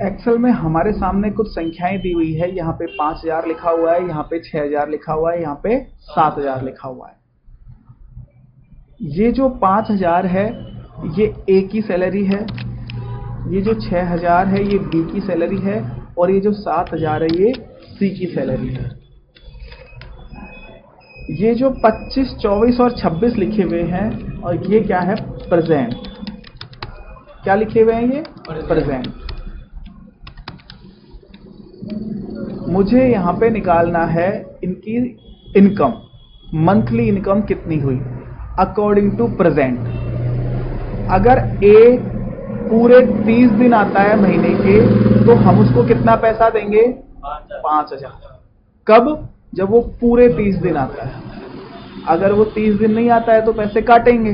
Excel में हमारे सामने कुछ संख्याएं दी हुई है। यहाँ पे 5000 लिखा हुआ है, यहाँ पे 6000 लिखा हुआ है, यहाँ पे 7000 लिखा हुआ है। ये जो 5000 है ये ए की सैलरी है, ये जो 6000 है ये बी की सैलरी है, और ये जो 7000 है ये सी की सैलरी है। ये जो 25, 24 और 26 लिखे हुए हैं, और ये क्या है, प्रेजेंट। क्या लिखे हुए हैं ये, प्रेजेंट। मुझे यहाँ पे निकालना है इनकी इनकम, मंथली इनकम कितनी हुई अकॉर्डिंग टू प्रेजेंट। अगर ए पूरे 30 दिन आता है महीने के, तो हम उसको कितना पैसा देंगे, 5000। कब, जब वो पूरे 30 दिन आता है। अगर वो 30 दिन नहीं आता है तो पैसे काटेंगे।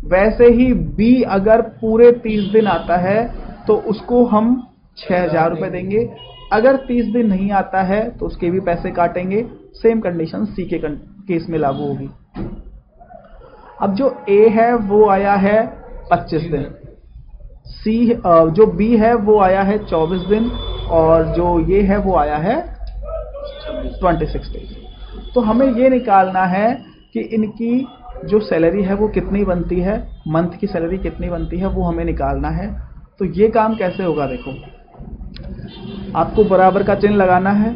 वैसे ही बी अगर पूरे 30 दिन आता है तो उसको हम 6000 रुपए देंगे। अगर 30 दिन नहीं आता है तो उसके भी पैसे काटेंगे। सेम कंडीशन सी के केस में लागू होगी। अब जो ए है वो आया है 25 दिन, सी जो बी है वो आया है 24 दिन, और जो ये है वो आया है 26 डेज। तो हमें ये निकालना है कि इनकी जो सैलरी है वो कितनी बनती है, मंथ की सैलरी कितनी बनती है, वो हमें निकालना है। तो ये काम कैसे होगा, देखो आपको बराबर का चिन्ह लगाना है,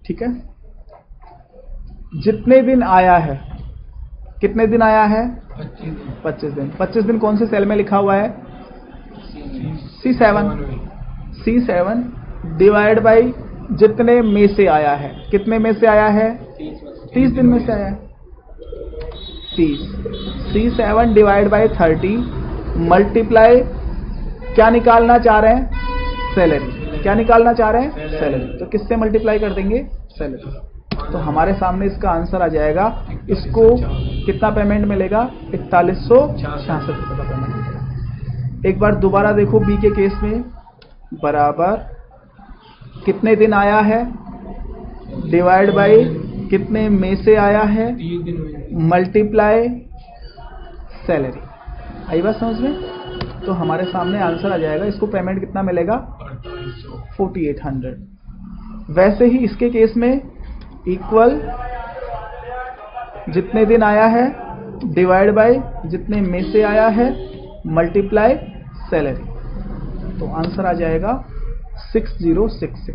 ठीक है। जितने दिन आया है, कितने दिन आया है, 25 दिन। 25 दिन कौन से सेल में लिखा हुआ है, C7। C7 डिवाइड बाई जितने में से आया है, कितने में से आया है, 30 दिन में से आया है, 30। C7 डिवाइड बाई 30 मल्टीप्लाई, क्या निकालना चाह रहे हैं, सैलरी। क्या निकालना चाह रहे हैं, सैलरी। तो किससे मल्टीप्लाई कर देंगे, सैलरी। तो हमारे सामने इसका आंसर आ जाएगा। इसको कितना पेमेंट मिलेगा, 4166 रुपए का पेमेंट मिलेगा। एक बार दोबारा देखो बी के केस में, बराबर कितने दिन आया है डिवाइड बाई कितने में से आया है मल्टीप्लाई सैलरी। आई बात समझ में। तो हमारे सामने आंसर आ जाएगा। इसको पेमेंट कितना मिलेगा, 4800। वैसे ही इसके केस में इक्वल जितने दिन आया है डिवाइड बाय जितने में से आया है मल्टीप्लाई सैलरी। तो आंसर आ जाएगा 6066।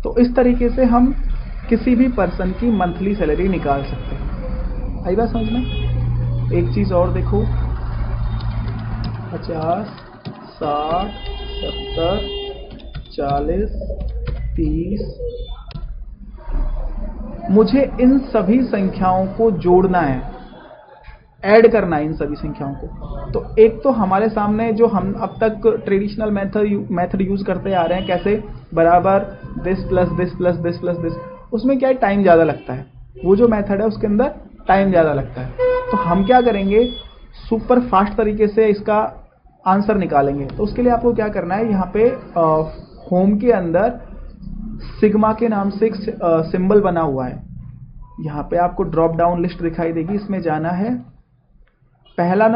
तो इस तरीके से हम किसी भी पर्सन की मंथली सैलरी निकाल सकते हैं। आई बात समझ में। एक चीज और देखो, 50, 60, 70, 40, 30। मुझे इन सभी संख्याओं को जोड़ना है, ऐड करना है इन सभी संख्याओं को। तो एक तो हमारे सामने जो हम अब तक ट्रेडिशनल मेथड यूज करते आ रहे हैं, कैसे, बराबर this plus this plus this plus this, उसमें क्या है, टाइम ज़्यादा लगता है। वो जो मेथड है उसके अंदर टाइम ज़्यादा लगता है। तो हम क्या करेंगे, सुपर फास्ट तरीके से इसका आंसर निकालेंगे। तो उसके लिए आपको क्या करना है, यहाँ पे होम के अंदर सिग्मा के नाम से एक सिंबल बना हुआ है। यहाँ पे आपको ड्रॉप डाउन लिस्ट दिखाई देगी, इसमें जाना है। पहले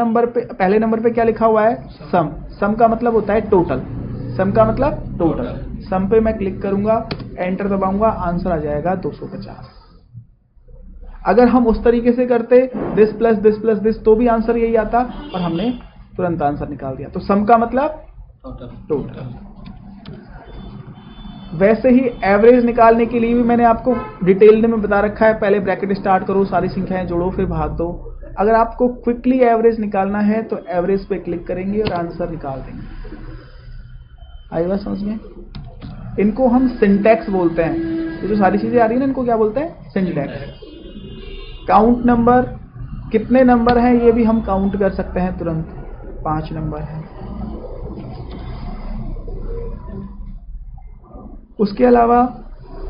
नंबर पे क्या लिखा हुआ है, सम। सम का मतलब होता है टोटल। सम का मतलब टोटल। सम पे मैं क्लिक करूंगा, एंटर दबाऊंगा, आंसर आ जाएगा 250। अगर हम उस तरीके से करते this plus this plus this, तो भी आंसर यही आता और हमने तुरंत आंसर निकाल दिया। तो सम का मतलब टोटल। वैसे ही एवरेज निकालने के लिए भी मैंने आपको डिटेल में बता रखा है। पहले ब्रैकेट स्टार्ट करो, सारी संख्याएं जोड़ो, फिर भाग दो। अगर आपको क्विकली एवरेज निकालना है तो एवरेज पे क्लिक करेंगे और आंसर निकाल देंगे। आई बात समझ में। इनको हम सिंटैक्स बोलते हैं। ये जो सारी चीजें आ रही है ना, इनको क्या बोलते हैं, सिंटैक्स। काउंट नंबर, कितने नंबर हैं ये भी हम काउंट कर सकते हैं तुरंत। 5 नंबर है। उसके अलावा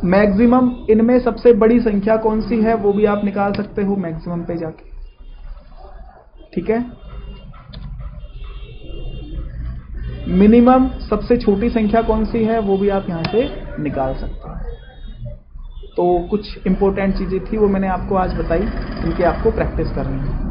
मैक्सिमम, इनमें सबसे बड़ी संख्या कौन सी है वो भी आप निकाल सकते हो मैक्सिमम पे जाके, ठीक है। मिनिमम, सबसे छोटी संख्या कौन सी है वो भी आप यहां से निकाल सकते हो। तो कुछ इंपॉर्टेंट चीजें थी वो मैंने आपको आज बताई, इनकी आपको प्रैक्टिस करनी है।